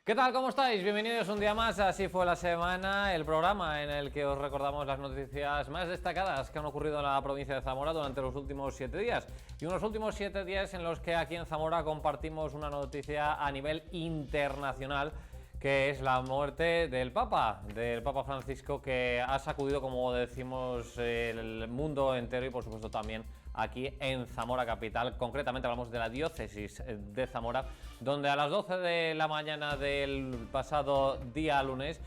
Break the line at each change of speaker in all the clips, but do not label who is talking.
¿Qué tal? ¿Cómo estáis? Bienvenidos un día más a Así fue la semana, el programa en el que os recordamos las noticias más destacadas que han ocurrido en la provincia de Zamora durante los últimos 7 días. Y unos últimos 7 días en los que aquí en Zamora compartimos una noticia a nivel internacional, que es la muerte del Papa Francisco, que ha sacudido, como decimos, el mundo entero y por supuesto también aquí en Zamora capital. Concretamente hablamos de la diócesis de Zamora, donde a las 12 de la mañana del pasado día lunes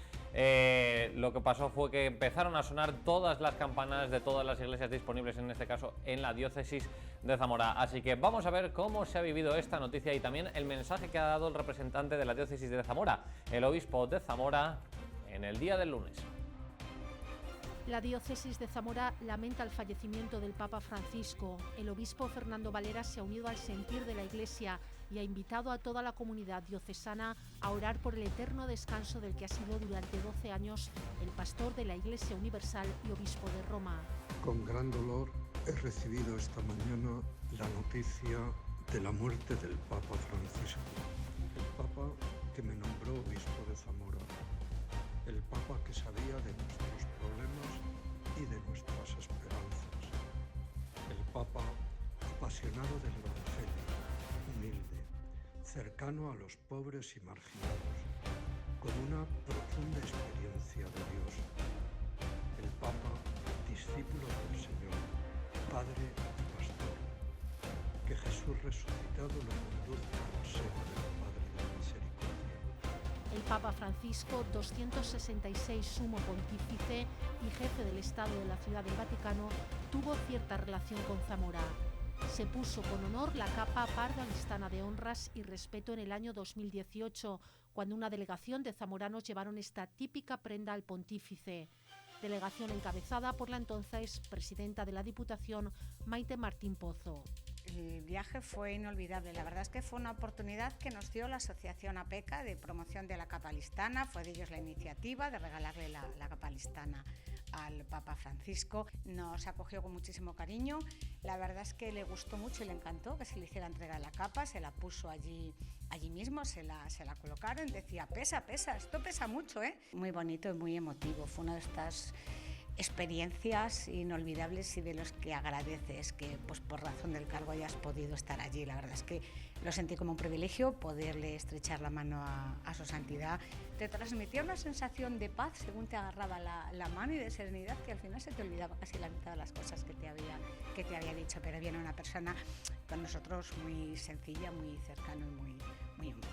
lo que pasó fue que empezaron a sonar todas las campanas de todas las iglesias disponibles, en este caso en la diócesis de Zamora. Así que vamos a ver cómo se ha vivido esta noticia y también el mensaje que ha dado el representante de la diócesis de Zamora, el obispo de Zamora, en el día del lunes.
La diócesis de Zamora lamenta el fallecimiento del Papa Francisco. El obispo Fernando Valera se ha unido al sentir de la Iglesia y ha invitado a toda la comunidad diocesana a orar por el eterno descanso del que ha sido durante 12 años el pastor de la Iglesia Universal y obispo de Roma.
Con gran dolor he recibido esta mañana la noticia de la muerte del Papa Francisco, el Papa que me nombró obispo de Zamora, el Papa que sabía de nuestros problemas y de nuestras esperanzas, el Papa apasionado del Evangelio, humilde, cercano a los pobres y marginados, con una profunda experiencia de Dios, el Papa discípulo del Señor, Padre y Pastor, que Jesús resucitado lo conduzca al seno del Padre de la Misericordia.
El Papa Francisco, 266 sumo pontífice y jefe del Estado de la Ciudad del Vaticano, tuvo cierta relación con Zamora. Se puso con honor la capa parda listana de honras y respeto en el año 2018, cuando una delegación de zamoranos llevaron esta típica prenda al pontífice. Delegación encabezada por la entonces presidenta de la Diputación, Maite Martín Pozo.
El viaje fue inolvidable, la verdad es que fue una oportunidad que nos dio la Asociación APECA de promoción de la capa listana, fue de ellos la iniciativa de regalarle la capa listana al Papa Francisco. Nos acogió con muchísimo cariño, la verdad es que le gustó mucho y le encantó que se le hiciera entrega de la capa, se la puso allí mismo, se la colocaron, decía pesa, esto pesa mucho, ¿eh? Muy bonito y muy emotivo, fue una de estas experiencias inolvidables y de los que agradeces que pues por razón del cargo hayas podido estar allí. La verdad es que lo sentí como un privilegio poderle estrechar la mano a su santidad. Te transmitía una sensación de paz según te agarraba la mano y de serenidad que al final se te olvidaba casi la mitad de las cosas que te había dicho, pero viene una persona con nosotros muy sencilla, muy cercana y muy humilde.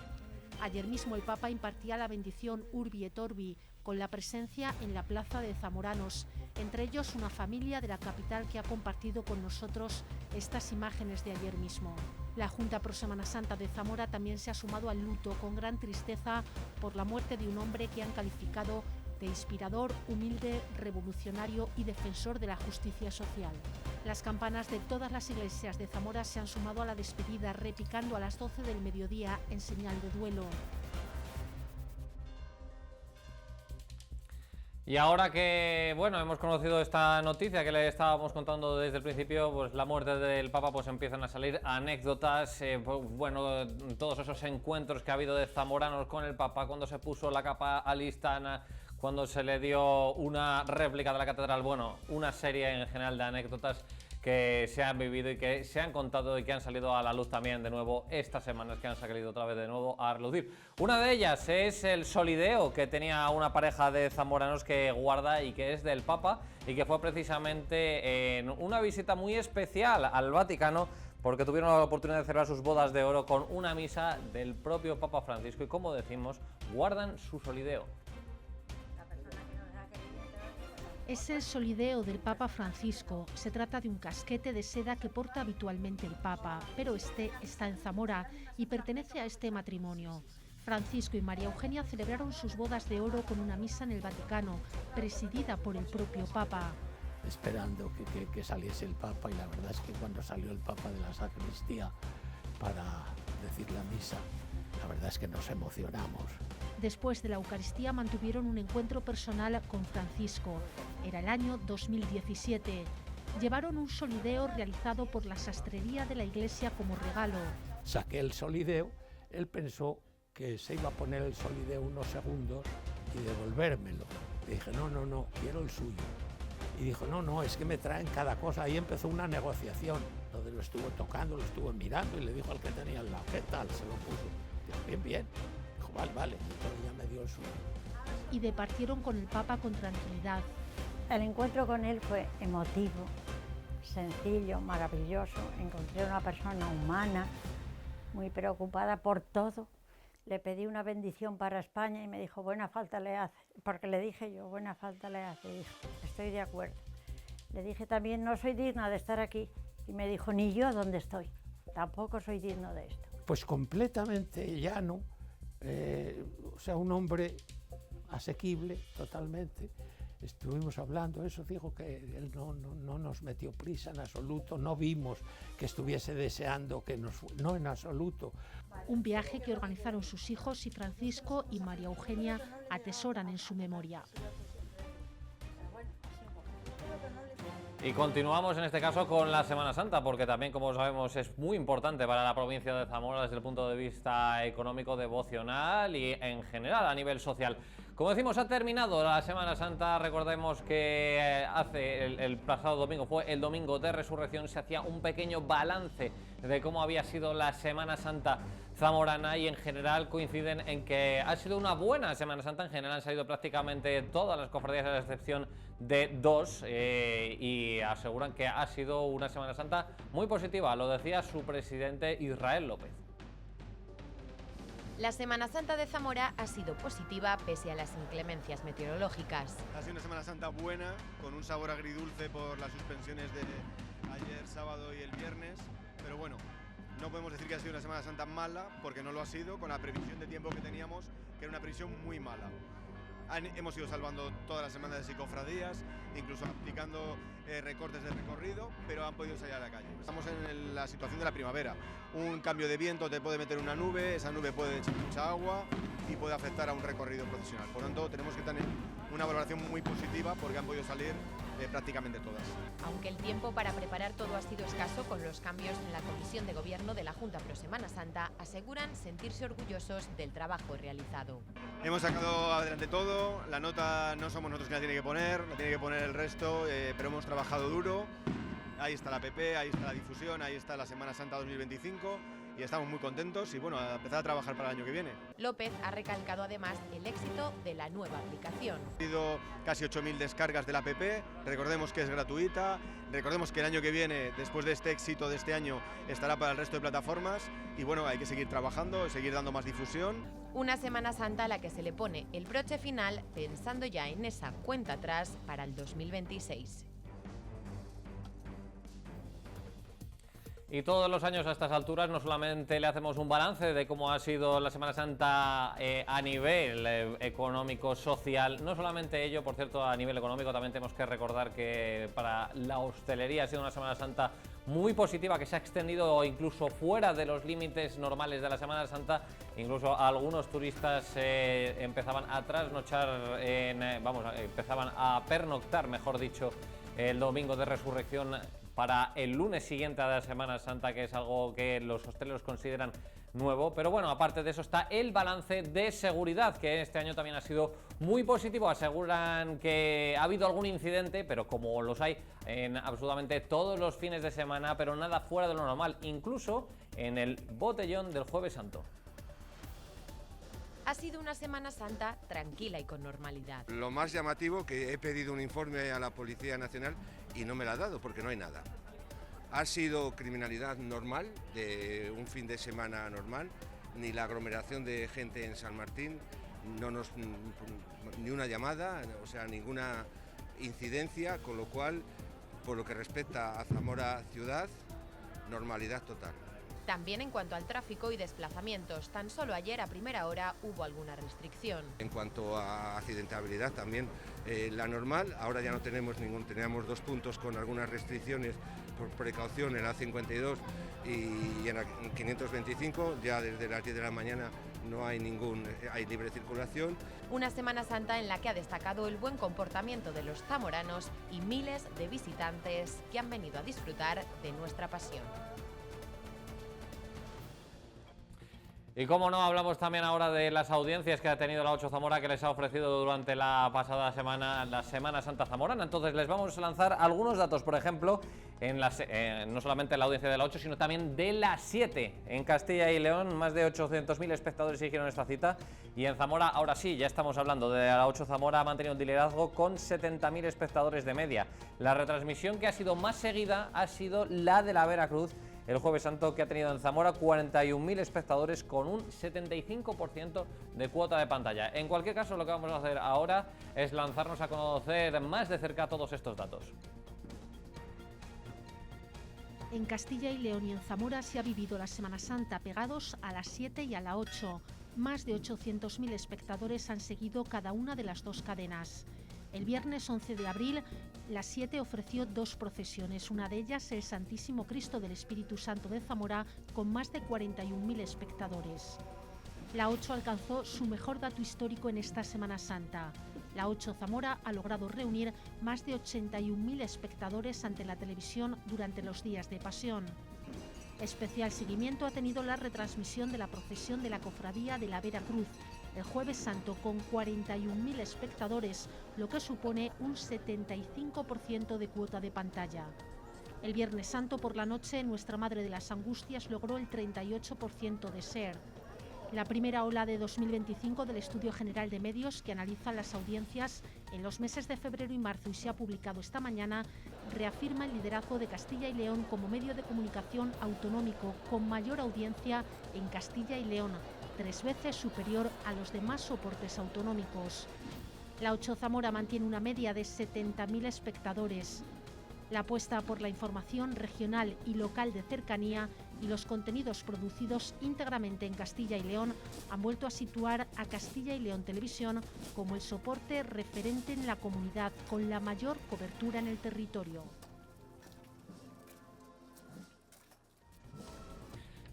Ayer mismo el Papa impartía la bendición Urbi et Orbi, con la presencia en la plaza de zamoranos, entre ellos una familia de la capital que ha compartido con nosotros estas imágenes de ayer mismo. La Junta Pro Semana Santa de Zamora también se ha sumado al luto con gran tristeza por la muerte de un hombre que han calificado de inspirador, humilde, revolucionario y defensor de la justicia social. Las campanas de todas las iglesias de Zamora se han sumado a la despedida, repicando a las 12 del mediodía en señal de duelo.
Y ahora que, bueno, hemos conocido esta noticia que le estábamos contando desde el principio, pues la muerte del Papa, pues empiezan a salir anécdotas, bueno, todos esos encuentros que ha habido de zamoranos con el Papa, cuando se puso la capa alistana, cuando se le dio una réplica de la catedral, bueno, una serie en general de anécdotas que se han vivido y que se han contado y que han salido a la luz también de nuevo estas semanas, que han salido otra vez de nuevo a relucir. Una de ellas es el solideo que tenía una pareja de zamoranos que guarda y que es del Papa, y que fue precisamente en una visita muy especial al Vaticano, porque tuvieron la oportunidad de celebrar sus bodas de oro con una misa del propio Papa Francisco, y como decimos, guardan su solideo.
Es el solideo del Papa Francisco. Se trata de un casquete de seda que porta habitualmente el Papa, pero este está en Zamora y pertenece a este matrimonio. Francisco y María Eugenia celebraron sus bodas de oro con una misa en el Vaticano, presidida por el propio Papa.
Esperando que saliese el Papa, y la verdad es que cuando salió el Papa de la sacristía para decir la misa, la verdad es que nos emocionamos.
Después de la Eucaristía mantuvieron un encuentro personal con Francisco. Era el año 2017. Llevaron un solideo realizado por la sastrería de la iglesia como regalo.
Saqué el solideo, él pensó que se iba a poner el solideo unos segundos y devolvérmelo. Le dije, no, quiero el suyo. Y dijo, no, es que me traen cada cosa. Ahí empezó una negociación, donde lo estuvo tocando, lo estuvo mirando y le dijo al que tenía al lado, ¿qué tal? Se lo puso. Dijo, bien. Dijo, vale. Entonces ya me dio el suyo.
Y departieron con el Papa con tranquilidad.
El encuentro con él fue emotivo, sencillo, maravilloso. Encontré una persona humana, muy preocupada por todo. Le pedí una bendición para España y me dijo, buena falta le hace, porque le dije yo, buena falta le hace, hijo, estoy de acuerdo. Le dije también, no soy digna de estar aquí, y me dijo, ni yo donde estoy, tampoco soy digno de esto.
Pues completamente llano, o sea, un hombre asequible totalmente. Estuvimos hablando, eso dijo que él no nos metió prisa en absoluto, no vimos que estuviese deseando que no en absoluto.
Un viaje que organizaron sus hijos y Francisco y María Eugenia atesoran en su memoria.
Y continuamos en este caso con la Semana Santa, porque también, como sabemos, es muy importante para la provincia de Zamora desde el punto de vista económico, devocional y en general a nivel social. Como decimos, ha terminado la Semana Santa. Recordemos que el pasado domingo fue el domingo de Resurrección. Se hacía un pequeño balance de cómo había sido la Semana Santa zamorana y en general coinciden en que ha sido una buena Semana Santa. En general han salido prácticamente todas las cofradías a la excepción de dos y aseguran que ha sido una Semana Santa muy positiva. Lo decía su presidente Israel López.
La Semana Santa de Zamora ha sido positiva pese a las inclemencias meteorológicas.
Ha sido una Semana Santa buena, con un sabor agridulce por las suspensiones de ayer, sábado y el viernes, pero bueno, no podemos decir que ha sido una Semana Santa mala, porque no lo ha sido, con la previsión de tiempo que teníamos, que era una previsión muy mala. Hemos ido salvando todas las semanas de cofradías, incluso aplicando recortes de recorrido, pero han podido salir a la calle. Estamos en la situación de la primavera. Un cambio de viento te puede meter una nube, esa nube puede echar mucha agua y puede afectar a un recorrido procesional. Por lo tanto, tenemos que tener una valoración muy positiva porque han podido salir prácticamente todas.
Aunque el tiempo para preparar todo ha sido escaso con los cambios en la Comisión de Gobierno de la Junta Pro Semana Santa, aseguran sentirse orgullosos del trabajo realizado.
Hemos sacado adelante todo, la nota no somos nosotros que la tiene que poner, la tiene que poner el resto, pero hemos trabajado duro. Ahí está la PP, ahí está la difusión, ahí está la Semana Santa 2025 y estamos muy contentos y bueno, a empezar a trabajar para el año que viene.
López ha recalcado además el éxito de la nueva aplicación.
Ha habido casi 8.000 descargas de la app, recordemos que es gratuita, recordemos que el año que viene, después de este éxito de este año, estará para el resto de plataformas y bueno, hay que seguir trabajando, seguir dando más difusión.
Una Semana Santa a la que se le pone el broche final pensando ya en esa cuenta atrás para el 2026.
Y todos los años a estas alturas no solamente le hacemos un balance de cómo ha sido la Semana Santa a nivel económico, social, no solamente ello, por cierto, a nivel económico también tenemos que recordar que para la hostelería ha sido una Semana Santa muy positiva, que se ha extendido incluso fuera de los límites normales de la Semana Santa. Incluso algunos turistas empezaban a trasnochar, empezaban a pernoctar, mejor dicho, el domingo de Resurrección para el lunes siguiente a la Semana Santa, que es algo que los hosteleros consideran nuevo. Pero bueno, aparte de eso está el balance de seguridad, que este año también ha sido muy positivo. Aseguran que ha habido algún incidente, pero como los hay en absolutamente todos los fines de semana, pero nada fuera de lo normal, incluso en el botellón del Jueves Santo.
Ha sido una Semana Santa tranquila y con normalidad.
Lo más llamativo, que he pedido un informe a la Policía Nacional y no me lo ha dado porque no hay nada. Ha sido criminalidad normal, de un fin de semana normal, ni la aglomeración de gente en San Martín, ni una llamada, o sea, ninguna incidencia, con lo cual, por lo que respecta a Zamora ciudad, normalidad total.
También en cuanto al tráfico y desplazamientos, tan solo ayer a primera hora hubo alguna restricción.
En cuanto a accidentabilidad también la normal, ahora ya no tenemos teníamos 2 puntos con algunas restricciones por precaución en la 52 y en la 525, ya desde las 10 de la mañana no hay hay libre circulación.
Una Semana Santa en la que ha destacado el buen comportamiento de los zamoranos y miles de visitantes que han venido a disfrutar de nuestra pasión.
Y como no, hablamos también ahora de las audiencias que ha tenido la 8 Zamora, que les ha ofrecido durante la pasada semana, la Semana Santa Zamorana. Entonces les vamos a lanzar algunos datos, por ejemplo, no solamente en la audiencia de la 8, sino también de la 7. En Castilla y León, más de 800.000 espectadores siguieron esta cita. Y en Zamora, ahora sí, ya estamos hablando de la 8 Zamora, ha mantenido un liderazgo con 70.000 espectadores de media. La retransmisión que ha sido más seguida ha sido la de la Veracruz, el Jueves Santo, que ha tenido en Zamora 41.000 espectadores con un 75% de cuota de pantalla. En cualquier caso, lo que vamos a hacer ahora es lanzarnos a conocer más de cerca todos estos datos.
En Castilla y León y en Zamora se ha vivido la Semana Santa pegados a las 7 y a la 8. Más de 800.000 espectadores han seguido cada una de las dos cadenas. El viernes 11 de abril, la 7 ofreció dos procesiones, una de ellas el Santísimo Cristo del Espíritu Santo de Zamora, con más de 41.000 espectadores. La 8 alcanzó su mejor dato histórico en esta Semana Santa. La 8 Zamora ha logrado reunir más de 81.000 espectadores ante la televisión durante los días de Pasión. Especial seguimiento ha tenido la retransmisión de la procesión de la Cofradía de la Veracruz, el Jueves Santo, con 41.000 espectadores, lo que supone un 75% de cuota de pantalla. El Viernes Santo por la noche, Nuestra Madre de las Angustias logró el 38% de share. La primera ola de 2025 del Estudio General de Medios, que analiza las audiencias en los meses de febrero y marzo y se ha publicado esta mañana, reafirma el liderazgo de Castilla y León como medio de comunicación autonómico con mayor audiencia en Castilla y León, 3 veces superior a los demás soportes autonómicos. La 8 Zamora mantiene una media de 70.000 espectadores. La apuesta por la información regional y local de cercanía y los contenidos producidos íntegramente en Castilla y León han vuelto a situar a Castilla y León Televisión como el soporte referente en la comunidad con la mayor cobertura en el territorio.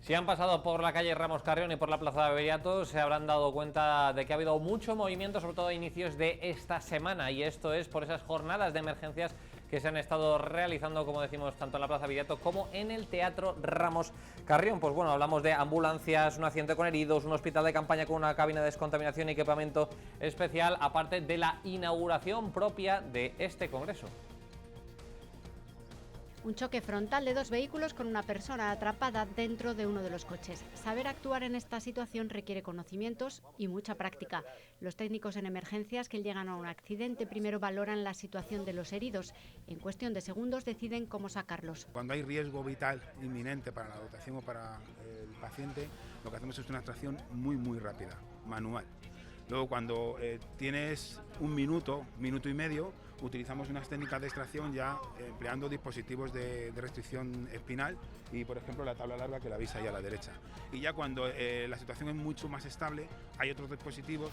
Si han pasado por la calle Ramos Carrión y por la Plaza de Beriato, se habrán dado cuenta de que ha habido mucho movimiento, sobre todo a inicios de esta semana, y esto es por esas jornadas de emergencias que se han estado realizando, como decimos, tanto en la Plaza de Beriato como en el Teatro Ramos Carrión. Pues bueno, hablamos de ambulancias, un accidente con heridos, un hospital de campaña con una cabina de descontaminación y equipamiento especial, aparte de la inauguración propia de este congreso.
Un choque frontal de dos vehículos con una persona atrapada dentro de uno de los coches. Saber actuar en esta situación requiere conocimientos y mucha práctica. Los técnicos en emergencias que llegan a un accidente primero valoran la situación de los heridos. En cuestión de segundos deciden cómo sacarlos.
Cuando hay riesgo vital inminente para la dotación o para el paciente, lo que hacemos es una extracción muy rápida, manual. Luego cuando tienes un minuto y medio, utilizamos unas técnicas de extracción ya empleando dispositivos de restricción espinal y, por ejemplo, la tabla larga que la veis ahí a la derecha. Y ya cuando la situación es mucho más estable, hay otros dispositivos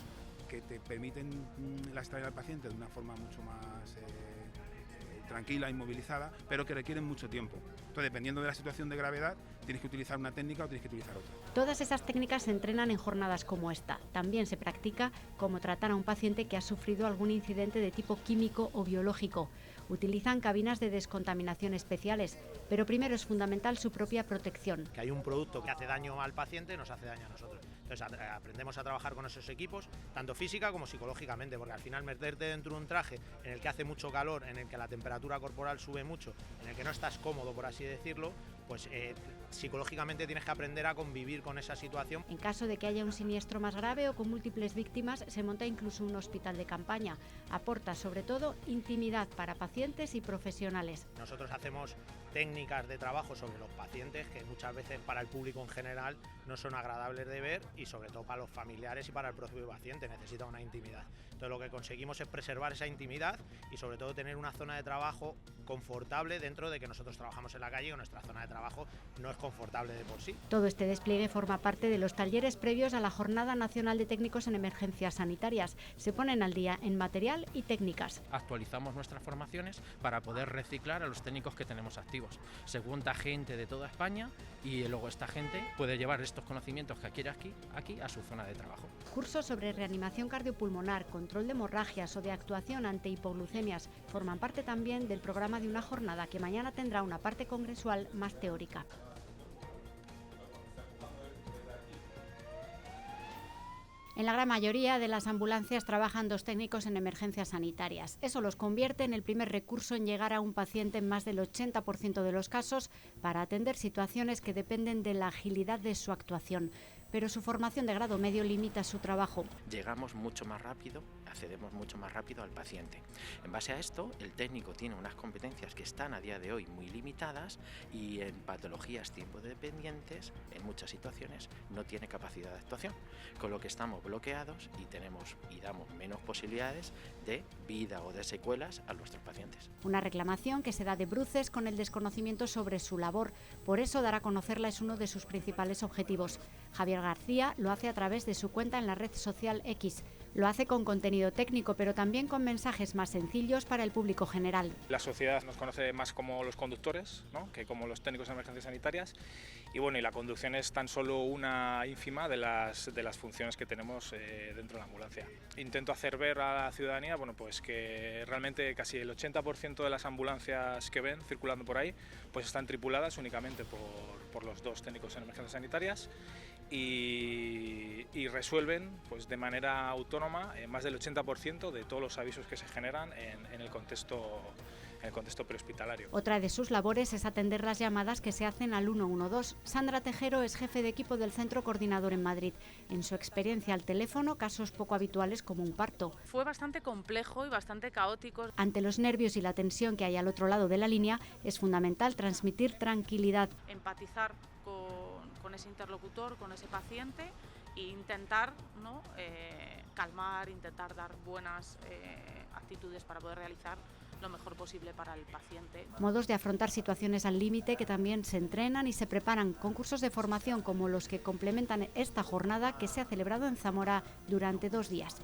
que te permiten extraer al paciente de una forma mucho más tranquila, inmovilizada, pero que requieren mucho tiempo. Entonces, dependiendo de la situación de gravedad, tienes que utilizar una técnica o tienes que utilizar otra.
Todas esas técnicas se entrenan en jornadas como esta. También se practica cómo tratar a un paciente que ha sufrido algún incidente de tipo químico o biológico. Utilizan cabinas de descontaminación especiales, pero primero es fundamental su propia protección.
Que hay un producto que hace daño al paciente, nos hace daño a nosotros. Entonces aprendemos a trabajar con esos equipos, tanto física como psicológicamente, porque al final meterte dentro de un traje en el que hace mucho calor, en el que la temperatura corporal sube mucho, en el que no estás cómodo, por así decirlo, pues psicológicamente tienes que aprender a convivir con esa situación.
En caso de que haya un siniestro más grave o con múltiples víctimas, se monta incluso un hospital de campaña. Aporta sobre todo intimidad para pacientes y profesionales.
Nosotros hacemos técnicas de trabajo sobre los pacientes que muchas veces para el público en general no son agradables de ver y sobre todo para los familiares y para el propio paciente necesita una intimidad. Entonces lo que conseguimos es preservar esa intimidad y sobre todo tener una zona de trabajo confortable dentro de que nosotros trabajamos en la calle y nuestra zona de trabajo no es confortable de por sí.
Todo este despliegue forma parte de los talleres previos a la Jornada Nacional de Técnicos en Emergencias Sanitarias. Se ponen al día en material y técnicas.
Actualizamos nuestras formaciones para poder reciclar a los técnicos que tenemos activos. Se junta gente de toda España y luego esta gente puede llevar estos conocimientos que adquiere aquí a su zona de trabajo.
Cursos sobre reanimación cardiopulmonar, control de hemorragias o de actuación ante hipoglucemias forman parte también del programa de una jornada que mañana tendrá una parte congresual más teórica. En la gran mayoría de las ambulancias trabajan 2 técnicos en emergencias sanitarias. Eso los convierte en el primer recurso en llegar a un paciente en más del 80% de los casos para atender situaciones que dependen de la agilidad de su actuación. Pero su formación de grado medio limita su trabajo.
Llegamos mucho más rápido, accedemos mucho más rápido al paciente. En base a esto, el técnico tiene unas competencias que están a día de hoy muy limitadas y en patologías tiempo dependientes, en muchas situaciones, no tiene capacidad de actuación, con lo que estamos bloqueados y damos menos posibilidades de vida o de secuelas a nuestros pacientes.
Una reclamación que se da de bruces con el desconocimiento sobre su labor. Por eso dar a conocerla es uno de sus principales objetivos. Javier García lo hace a través de su cuenta en la red social X. Lo hace con contenido técnico, pero también con mensajes más sencillos para el público general.
La sociedad nos conoce más como los conductores, ¿no?, que como los técnicos en emergencias sanitarias. Y bueno, y la conducción es tan solo una ínfima de las funciones que tenemos dentro de la ambulancia. Intento hacer ver a la ciudadanía, bueno, pues que realmente casi el 80% de las ambulancias que ven circulando por ahí, pues están tripuladas únicamente por los 2 técnicos en emergencias sanitarias. Y resuelven pues de manera autónoma más del 80% de todos los avisos que se generan en el contexto prehospitalario.
Otra de sus labores es atender las llamadas que se hacen al 112. Sandra Tejero es jefe de equipo del Centro Coordinador en Madrid. En su experiencia al teléfono, casos poco habituales como un parto.
Fue bastante complejo y bastante caótico.
Ante los nervios y la tensión que hay al otro lado de la línea, es fundamental transmitir tranquilidad.
Empatizar con ese interlocutor, con ese paciente e intentar, ¿no?, calmar, intentar dar buenas actitudes para poder realizar lo mejor posible para el paciente.
Modos de afrontar situaciones al límite que también se entrenan y se preparan con cursos de formación como los que complementan esta jornada que se ha celebrado en Zamora durante 2 días.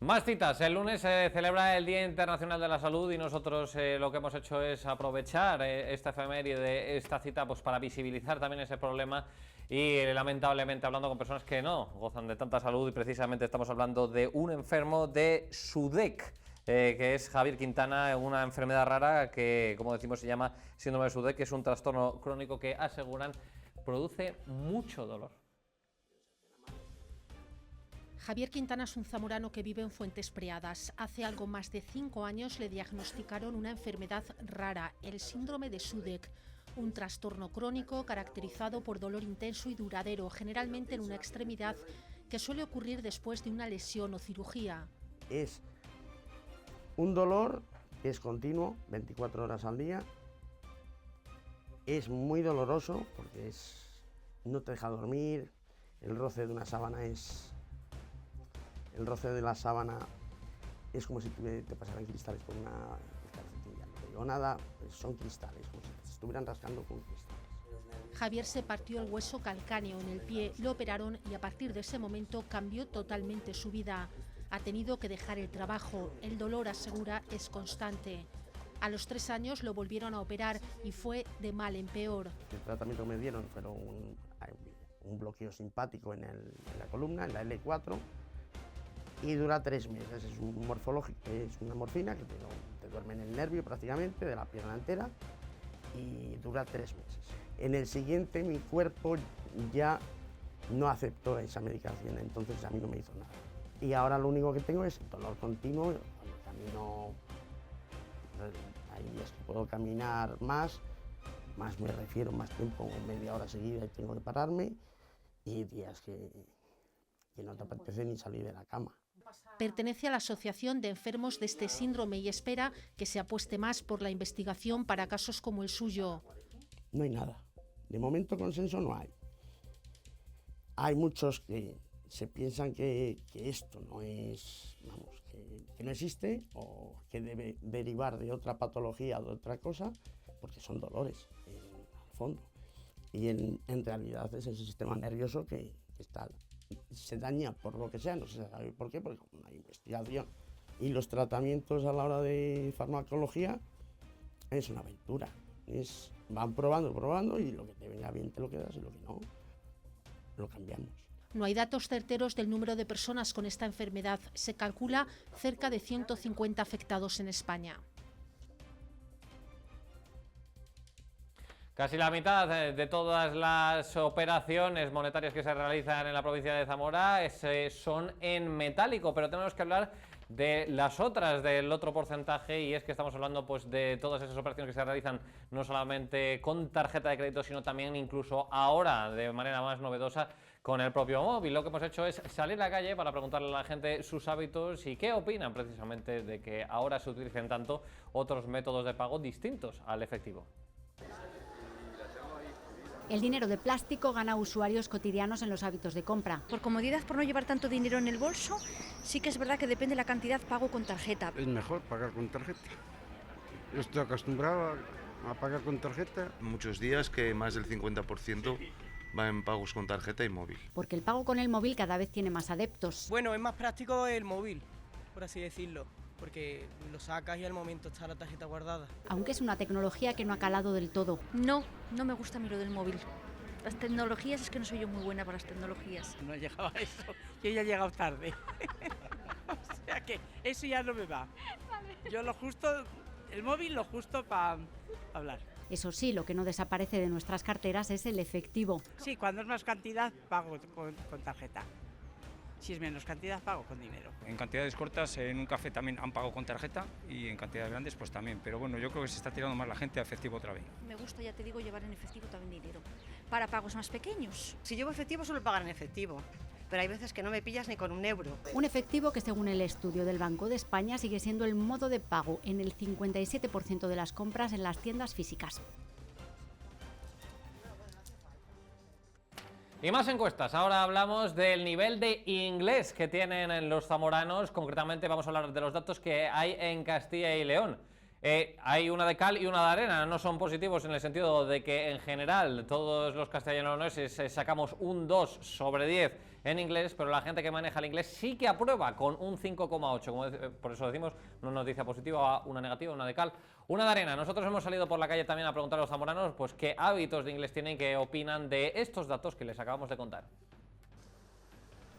Más citas. El lunes se celebra el Día Internacional de la Salud y nosotros lo que hemos hecho es aprovechar esta efeméride, esta cita, pues para visibilizar también ese problema y lamentablemente hablando con personas que no gozan de tanta salud y precisamente estamos hablando de un enfermo de SUDEC, que es Javier Quintana, una enfermedad rara que, como decimos, se llama síndrome de SUDEC, que es un trastorno crónico que aseguran produce mucho dolor.
Javier Quintana es un zamorano que vive en Fuentes Preadas. Hace algo más de 5 años le diagnosticaron una enfermedad rara, el síndrome de SUDEC, un trastorno crónico caracterizado por dolor intenso y duradero, generalmente en una extremidad, que suele ocurrir después de una lesión o cirugía.
Es un dolor que es continuo, 24 horas al día. Es muy doloroso porque no te deja dormir, el roce de una sábana es... El roce de la sábana es como si te pasaran cristales por una calcetilla. No te digo nada, son cristales, como si te estuvieran rascando con cristales.
Javier se partió el hueso calcáneo en el pie, lo operaron y a partir de ese momento cambió totalmente su vida. Ha tenido que dejar el trabajo, el dolor, asegura, es constante. A los 3 años lo volvieron a operar y fue de mal en peor.
El tratamiento que me dieron fue un bloqueo simpático en la columna, en la L4, y dura 3 meses. Es un morfológico, es una morfina que te duerme en el nervio prácticamente de la pierna entera y dura 3 meses. En el siguiente mi cuerpo ya no aceptó esa medicación, entonces a mí no me hizo nada. Y ahora lo único que tengo es dolor continuo. Cuando camino, hay días que puedo caminar más me refiero, más tiempo, media hora seguida y tengo que pararme, y días que no te apetece ni salir de la cama.
Pertenece a la Asociación de Enfermos de este síndrome y espera que se apueste más por la investigación para casos como el suyo.
No hay nada. De momento consenso no hay. Hay muchos que se piensan que esto no es, que no existe o que debe derivar de otra patología o de otra cosa, porque son dolores al fondo. Y en realidad es el sistema nervioso que se daña por lo que sea, no se sabe por qué, porque no hay investigación. Y los tratamientos a la hora de farmacología es una aventura. Van probando y lo que te venga bien te lo quedas y lo que no, lo cambiamos.
No hay datos certeros del número de personas con esta enfermedad. Se calcula cerca de 150 afectados en España.
Casi la mitad de todas las operaciones monetarias que se realizan en la provincia de Zamora son en metálico, pero tenemos que hablar de las otras, del otro porcentaje, y es que estamos hablando pues de todas esas operaciones que se realizan no solamente con tarjeta de crédito, sino también incluso ahora de manera más novedosa con el propio móvil. Lo que hemos hecho es salir a la calle para preguntarle a la gente sus hábitos y qué opinan precisamente de que ahora se utilicen tanto otros métodos de pago distintos al efectivo.
El dinero de plástico gana usuarios cotidianos en los hábitos de compra.
Por comodidad, por no llevar tanto dinero en el bolso, sí que es verdad que depende de la cantidad, pago con tarjeta.
Es mejor pagar con tarjeta. Yo estoy acostumbrado a pagar con tarjeta.
Muchos días que más del 50% va en pagos con tarjeta y móvil.
Porque el pago con el móvil cada vez tiene más adeptos.
Bueno, es más práctico el móvil, por así decirlo, porque lo sacas y al momento está la tarjeta guardada.
Aunque es una tecnología que no ha calado del todo.
No me gusta a mí lo del móvil. Las tecnologías, es que no soy yo muy buena para las tecnologías.
No he llegado a eso, yo ya he llegado tarde. O sea que eso ya no me va. Yo lo justo, el móvil lo justo para hablar.
Eso sí, lo que no desaparece de nuestras carteras es el efectivo.
Sí, cuando es más cantidad pago con tarjeta. Si es menos cantidad, pago con dinero.
En cantidades cortas, en un café también han pagado con tarjeta y en cantidades grandes pues también. Pero bueno, yo creo que se está tirando más la gente a efectivo otra vez.
Me gusta, ya te digo, llevar en efectivo también dinero. Para pagos más pequeños.
Si llevo efectivo, suelo pagar en efectivo. Pero hay veces que no me pillas ni con un euro.
Un efectivo que, según el estudio del Banco de España, sigue siendo el modo de pago en el 57% de las compras en las tiendas físicas.
Y más encuestas. Ahora hablamos del nivel de inglés que tienen los zamoranos. Concretamente vamos a hablar de los datos que hay en Castilla y León. Hay una de cal y una de arena. No son positivos en el sentido de que en general todos los castellano-leoneses sacamos un 2 sobre 10 en inglés, pero la gente que maneja el inglés sí que aprueba con un 5,8. Por eso decimos una noticia positiva, una negativa, una de cal, una de arena. Nosotros hemos salido por la calle también a preguntar a los zamoranos pues qué hábitos de inglés tienen y qué opinan de estos datos que les acabamos de contar.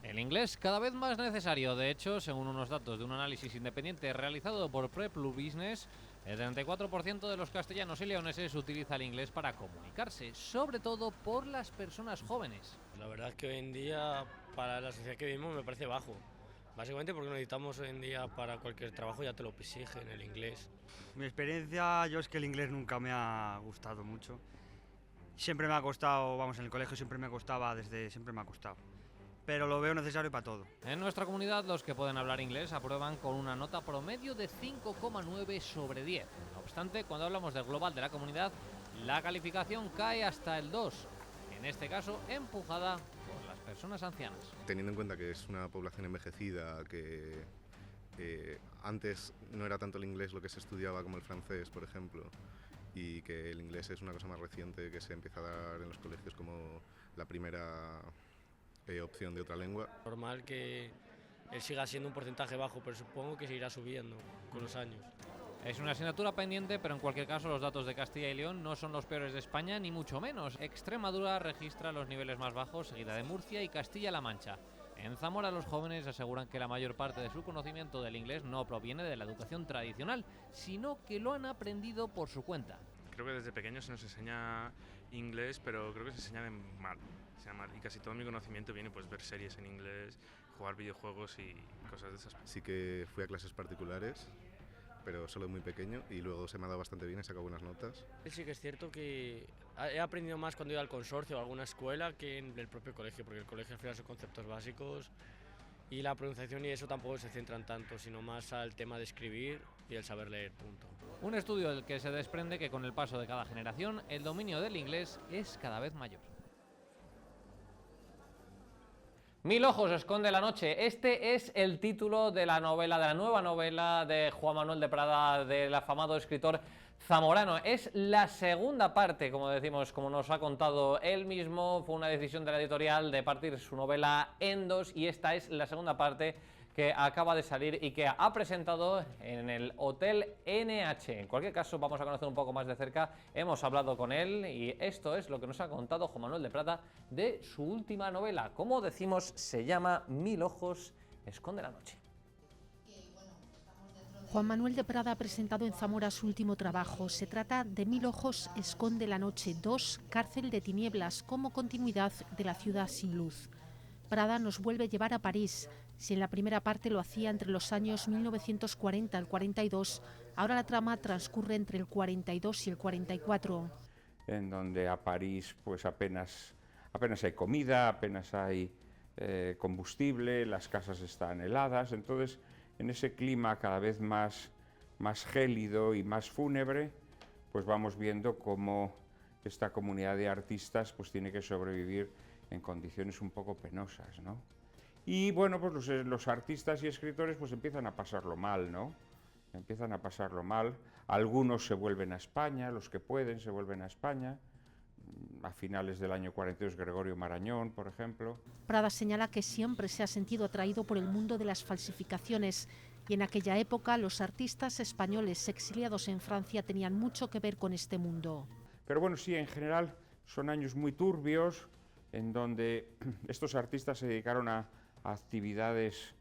El inglés cada vez más necesario. De hecho, según unos datos de un análisis independiente realizado por Preplu Business, el 34% de los castellanos y leoneses utiliza el inglés para comunicarse, sobre todo por las personas jóvenes.
La verdad es que hoy en día, para la sociedad que vivimos, me parece bajo. Básicamente porque necesitamos hoy en día para cualquier trabajo, ya te lo exigen el inglés.
Mi experiencia, yo es que el inglés nunca me ha gustado mucho. Siempre me ha costado, vamos, en el colegio siempre me costaba, siempre me ha costado. Pero lo veo necesario para todo.
En nuestra comunidad, los que pueden hablar inglés aprueban con una nota promedio de 5,9 sobre 10. No obstante, cuando hablamos del global de la comunidad, la calificación cae hasta el 2. En este caso, empujada por las personas ancianas.
Teniendo en cuenta que es una población envejecida, que antes no era tanto el inglés lo que se estudiaba como el francés, por ejemplo, y que el inglés es una cosa más reciente que se empieza a dar en los colegios como la primera opción de otra lengua.
Normal que él siga siendo un porcentaje bajo, pero supongo que seguirá subiendo con los años.
Es una asignatura pendiente, pero en cualquier caso los datos de Castilla y León no son los peores de España, ni mucho menos. Extremadura registra los niveles más bajos, seguida de Murcia y Castilla-La Mancha. En Zamora los jóvenes aseguran que la mayor parte de su conocimiento del inglés no proviene de la educación tradicional, sino que lo han aprendido por su cuenta.
Creo que desde pequeños se nos enseña inglés, pero creo que se enseña mal. Y casi todo mi conocimiento viene pues ver series en inglés, jugar videojuegos y cosas de esas.
Sí que fui a clases particulares, pero solo muy pequeño, y luego se me ha dado bastante bien, he sacado buenas notas.
Sí que es cierto que he aprendido más cuando he ido al consorcio o a alguna escuela que en el propio colegio, porque el colegio al final son conceptos básicos y la pronunciación y eso tampoco se centran tanto, sino más al tema de escribir y el saber leer, punto.
Un estudio del que se desprende que con el paso de cada generación el dominio del inglés es cada vez mayor. 1000 ojos esconde la noche. Este es el título de la novela, de la nueva novela de Juan Manuel de Prada, del afamado escritor zamorano. Es la segunda parte, como decimos, como nos ha contado él mismo. Fue una decisión de la editorial de partir su novela en dos, y esta es la segunda parte que acaba de salir y que ha presentado en el Hotel NH. En cualquier caso, vamos a conocer un poco más de cerca. Hemos hablado con él y esto es lo que nos ha contado Juan Manuel de Prada de su última novela. Como decimos, se llama 1000 ojos esconde la noche.
Bueno, estamos dentro
Juan Manuel de Prada ha presentado en Zamora su último trabajo. Se trata de 1000 ojos esconde la noche 2, cárcel de tinieblas, como continuidad de La ciudad sin luz. Prada nos vuelve a llevar a París. Si en la primera parte lo hacía entre los años 1940 al 42, ahora la trama transcurre entre el 42 y el 44.
En donde a París pues apenas hay comida, apenas hay combustible, las casas están heladas, entonces en ese clima cada vez más gélido y más fúnebre, pues vamos viendo cómo esta comunidad de artistas pues tiene que sobrevivir en condiciones un poco penosas, ¿no? Y bueno, pues los artistas y escritores pues empiezan a pasarlo mal, ¿no? Empiezan a pasarlo mal, algunos se vuelven a España, los que pueden se vuelven a España. A finales del año 42, Gregorio Marañón, por ejemplo.
Prada señala que siempre se ha sentido atraído por el mundo de las falsificaciones y en aquella época los artistas españoles exiliados en Francia tenían mucho que ver con este mundo.
Pero bueno, sí, en general son años muy turbios en donde estos artistas se dedicaron a actividades,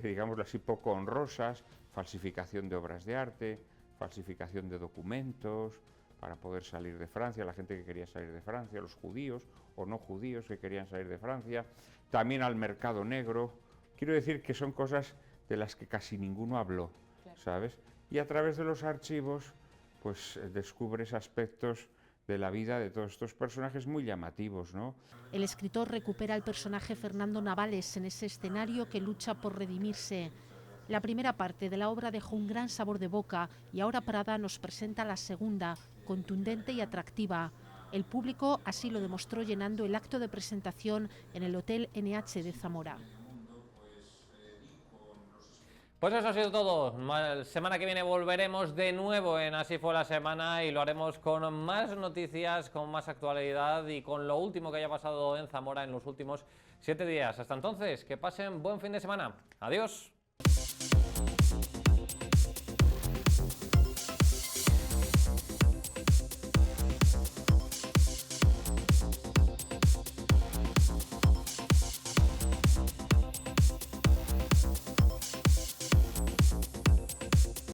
digámoslo así, poco honrosas, falsificación de obras de arte, falsificación de documentos, para poder salir de Francia, la gente que quería salir de Francia, los judíos o no judíos que querían salir de Francia, también al mercado negro. Quiero decir que son cosas de las que casi ninguno habló, ¿sabes? Y a través de los archivos, pues descubres aspectos de la vida de todos estos personajes muy llamativos, ¿no?
El escritor recupera al personaje Fernando Navales en ese escenario que lucha por redimirse. La primera parte de la obra dejó un gran sabor de boca y ahora Prada nos presenta la segunda, contundente y atractiva. El público así lo demostró llenando el acto de presentación en el Hotel NH de Zamora.
Pues eso ha sido todo. La semana que viene volveremos de nuevo en Así fue la semana y lo haremos con más noticias, con más actualidad y con lo último que haya pasado en Zamora en los últimos 7 días. Hasta entonces, que pasen buen fin de semana. Adiós.